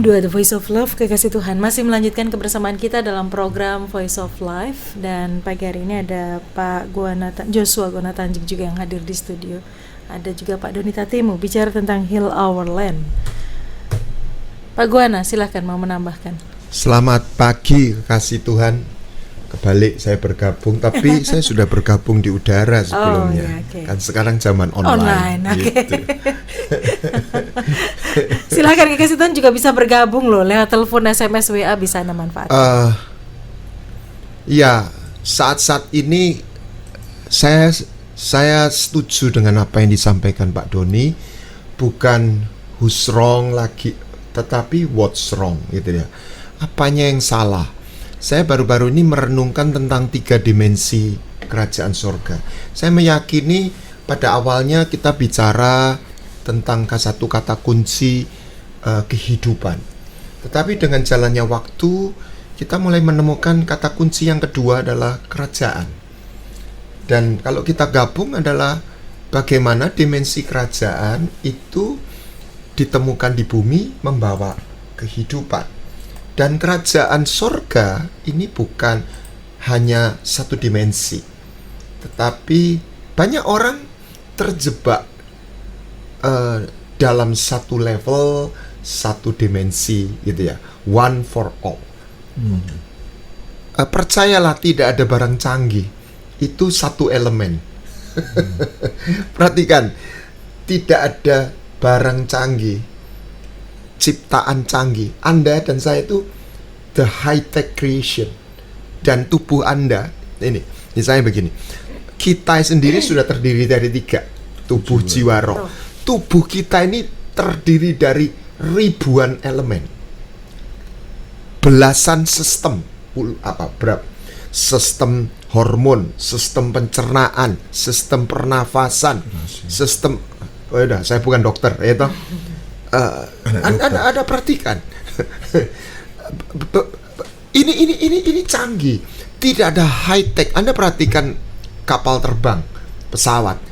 The Voice of Love, kekasih Tuhan. Masih melanjutkan kebersamaan kita dalam program Voice of Life. Dan pagi hari ini ada Pak Joshua Gonatanjik juga yang hadir di studio. Ada juga Pak Doni Tatimu bicara tentang Heal Our Land. Pak Guana, silahkan mau menambahkan. Selamat pagi kekasih Tuhan. Kebalik saya bergabung, tapi saya sudah bergabung di udara sebelumnya. Kan sekarang zaman online gitu. Silakan kekasih Tuhan juga bisa bergabung loh lewat telepon, SMS, WA, bisa Anda manfaatkan. Ya, saat-saat ini saya setuju dengan apa yang disampaikan Pak Doni. Bukan who's wrong lagi, tetapi what's wrong gitu ya. Apanya yang salah? Saya baru-baru ini merenungkan tentang 3 dimensi kerajaan surga. Saya meyakini pada awalnya kita bicara tentang satu kata kunci kehidupan. Tetapi dengan jalannya waktu, kita mulai menemukan kata kunci yang kedua adalah kerajaan. Dan kalau kita gabung adalah bagaimana dimensi kerajaan itu ditemukan di bumi membawa kehidupan. Dan kerajaan surga ini bukan hanya satu dimensi, tetapi banyak orang terjebak dalam satu level, satu dimensi gitu ya, one for all. Percayalah, tidak ada barang canggih, itu satu elemen. Perhatikan, tidak ada barang canggih, ciptaan canggih. Anda dan saya itu the high-tech creation. Dan tubuh Anda, ini misalnya begini, kita sendiri sudah terdiri dari 3, tubuh, jiwa, roh. Tubuh kita ini terdiri dari ribuan elemen, belasan sistem, sistem hormon, sistem pencernaan, sistem pernafasan, sistem, saya bukan dokter ya toh. Anda perhatikan, ini canggih, tidak ada high tech. Anda perhatikan kapal terbang, pesawat,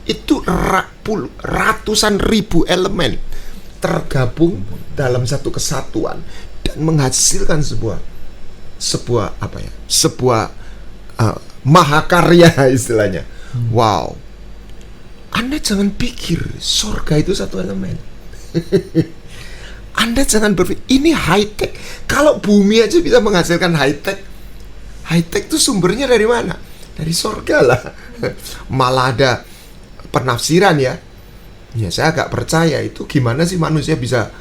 itu ratusan ribu elemen tergabung dalam satu kesatuan dan menghasilkan sebuah mahakarya istilahnya. Wow, Anda jangan pikir surga itu satu elemen. Anda jangan berpikir ini high tech. Kalau bumi aja bisa menghasilkan high tech itu sumbernya dari mana? Dari surga lah. Malah ada penafsiran ya. Ya saya agak percaya itu gimana sih manusia bisa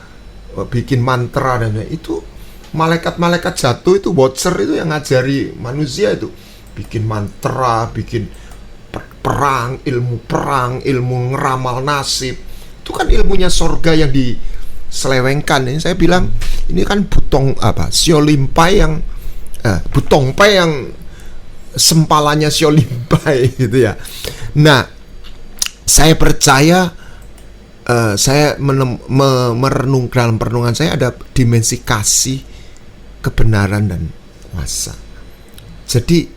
bikin mantra dan itu malaikat-malaikat jatuh itu watcher itu yang ngajari manusia itu bikin mantra, bikin perang, ilmu ngeramal nasib. Itu kan ilmunya surga yang diselewengkan. Ini saya bilang ini kan Siolimpai yang Butongpai yang sempalannya Siolimpai gitu ya. Nah, saya percaya saya merenung dalam perenungan saya ada dimensi kasih, kebenaran dan kuasa. Jadi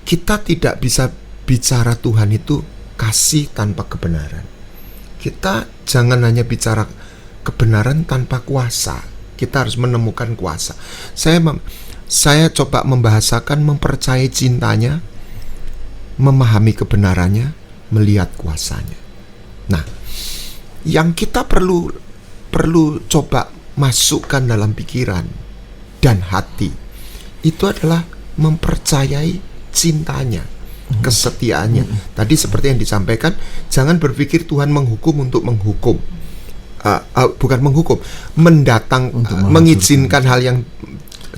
kita tidak bisa bicara Tuhan itu kasih tanpa kebenaran. Kita jangan hanya bicara kebenaran tanpa kuasa. Kita harus menemukan kuasa. Saya coba membahasakan mempercayai cintanya, memahami kebenarannya, melihat kuasanya. Nah, yang kita perlu coba masukkan dalam pikiran dan hati itu adalah mempercayai cintanya, kesetiaannya. Tadi seperti yang disampaikan, jangan berpikir Tuhan menghukum untuk menghukum, bukan menghukum, mengizinkan hal yang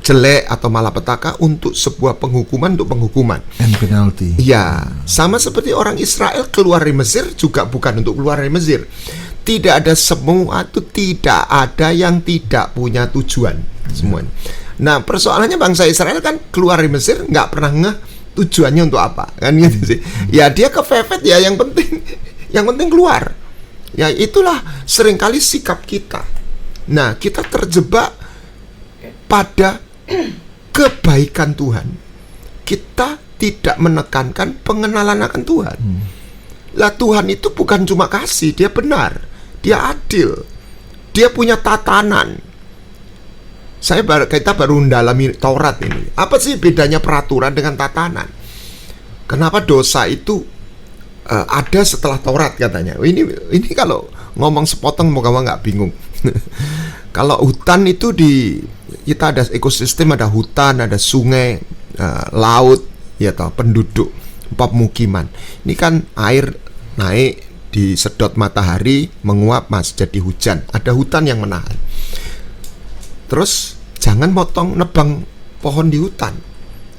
jelek atau malapetaka untuk sebuah penghukuman, untuk penghukuman and penalty. Ya, sama seperti orang Israel keluar dari Mesir juga bukan untuk keluar dari Mesir. Tidak ada semua itu, tidak ada yang tidak punya tujuan semuanya. Nah, persoalannya bangsa Israel kan keluar dari Mesir nggak pernah tujuannya untuk apa, kan gitu sih. Ya dia kepepet ya, yang penting keluar. Ya itulah seringkali sikap kita. Nah, kita terjebak pada kebaikan Tuhan. Kita tidak menekankan pengenalan akan Tuhan. Lah Tuhan itu bukan cuma kasih, dia benar, dia adil, dia punya tatanan. kita baru mendalami Taurat ini. Apa sih bedanya peraturan dengan tatanan? Kenapa dosa itu ada setelah Taurat katanya? Ini kalau ngomong sepotong moga-moga nggak bingung. Kalau hutan itu kita ada ekosistem, ada hutan, ada sungai, laut, ya toh, penduduk, pemukiman. Ini kan air naik disedot matahari, menguap jadi hujan. Ada hutan yang menahan. Terus jangan nebang pohon di hutan,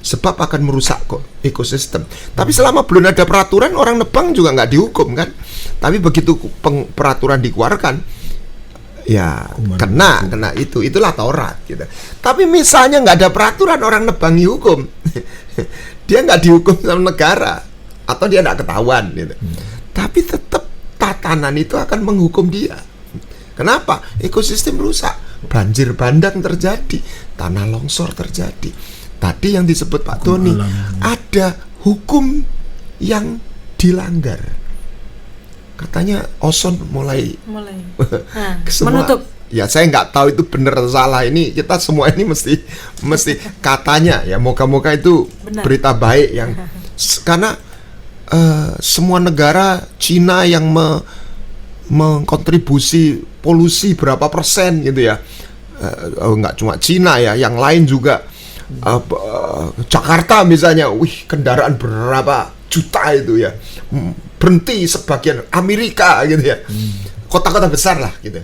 sebab akan merusak kok ekosistem. Tapi selama belum ada peraturan, orang nebang juga nggak dihukum kan. Tapi begitu peraturan dikeluarkan, ya kena itulah Taurat gitu. Tapi misalnya nggak ada peraturan, orang nebang dihukum. Dia nggak dihukum sama negara, atau dia nggak ketahuan gitu. Tapi tetap tatanan itu akan menghukum dia. Kenapa? Ekosistem rusak, banjir bandang terjadi, tanah longsor terjadi. Tadi yang disebut Pak Doni, ada hukum yang dilanggar. Katanya ozon mulai menutup. Ya saya nggak tahu itu benar atau salah. Ini kita semua ini mesti katanya ya, moga-moga itu benar. Berita baik yang karena semua negara, Cina yang mengkontribusi polusi berapa persen gitu ya, nggak cuma Cina ya, yang lain juga. Jakarta misalnya, kendaraan berapa juta itu ya, berhenti sebagian, Amerika gitu ya, kota-kota besar lah gitu.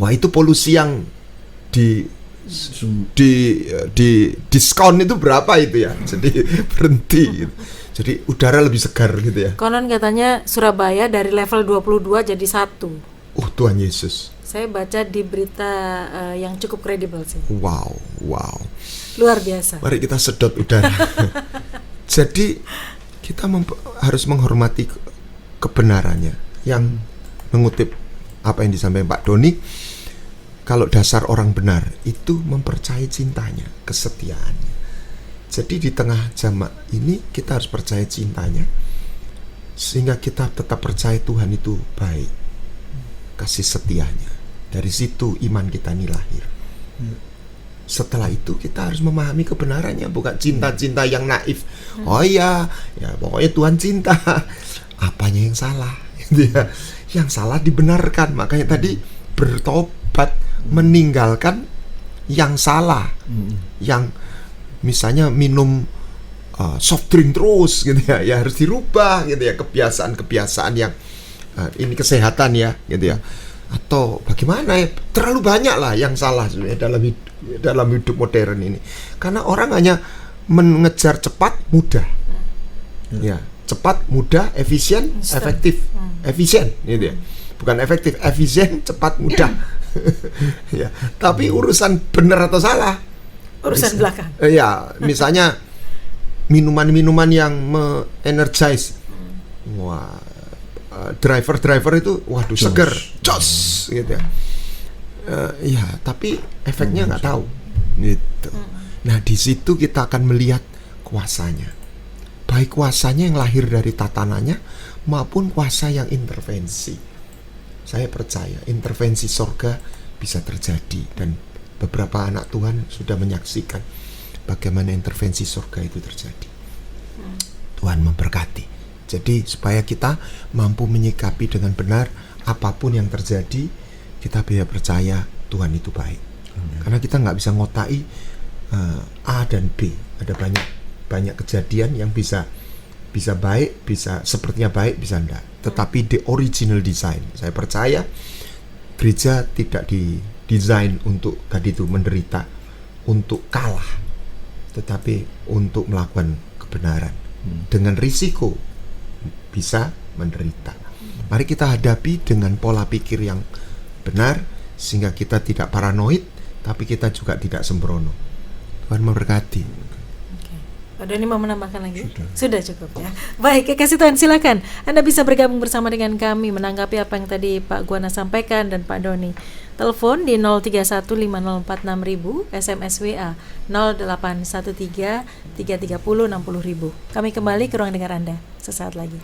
Wah, itu polusi yang di diskon itu berapa itu ya, jadi berhenti gitu. Jadi udara lebih segar gitu ya. Konon katanya Surabaya dari level 22 jadi 1. Tuhan Yesus. Saya baca di berita yang cukup kredibel sih. Wow. Luar biasa. Mari kita sedot udara. Jadi kita harus menghormati kebenarannya. Yang mengutip apa yang disampaikan Pak Doni, kalau dasar orang benar itu mempercayai cintanya, kesetiaannya. Jadi di tengah zaman ini kita harus percaya cintanya, sehingga kita tetap percaya Tuhan itu baik, kasih setianya. Dari situ iman kita ini lahir. Setelah itu kita harus memahami kebenarannya, bukan cinta-cinta yang naif. Oh iya, ya pokoknya Tuhan cinta. Apanya yang salah? Yang salah dibenarkan. Makanya tadi bertobat, meninggalkan yang salah, yang misalnya minum soft drink terus gitu ya, ya harus dirubah gitu ya, kebiasaan yang ini kesehatan ya gitu ya. Atau bagaimana ya, terlalu banyak lah yang salah sebenarnya dalam hidup modern ini, karena orang hanya mengejar cepat, mudah ya, cepat, mudah, efisien, efektif, efisien gitu ya, bukan efektif, efisien, cepat, mudah. Ya, tapi urusan benar atau salah urusan belakang. Ya, misalnya minuman-minuman yang energize. Wah, driver itu waduh seger, jos gitu ya. Ya, tapi efeknya nggak tahu gitu. Nah, di situ kita akan melihat kuasanya. Baik kuasanya yang lahir dari tatanannya maupun kuasa yang intervensi. Saya percaya intervensi sorga bisa terjadi, dan beberapa anak Tuhan sudah menyaksikan bagaimana intervensi surga itu terjadi. Tuhan memberkati. Jadi supaya kita mampu menyikapi dengan benar apapun yang terjadi, kita bisa percaya Tuhan itu baik. Karena kita nggak bisa ngotai A dan B. Ada banyak kejadian yang bisa baik, bisa sepertinya baik, bisa enggak. Tetapi the original design, saya percaya gereja tidak didesain untuk tadi itu menderita, untuk kalah, tetapi untuk melakukan kebenaran. Dengan risiko bisa menderita. Mari kita hadapi dengan pola pikir yang benar, sehingga kita tidak paranoid, tapi kita juga tidak sembrono. Tuhan memberkati. Pak Doni mau menambahkan lagi? Sudah cukup ya. Baik, kasih Tuhan, silakan. Anda bisa bergabung bersama dengan kami menanggapi apa yang tadi Pak Guana sampaikan dan Pak Doni. Telepon di 0315046000, SMS WA 0813 330 60.000. Kami kembali ke ruang dengar Anda sesaat lagi.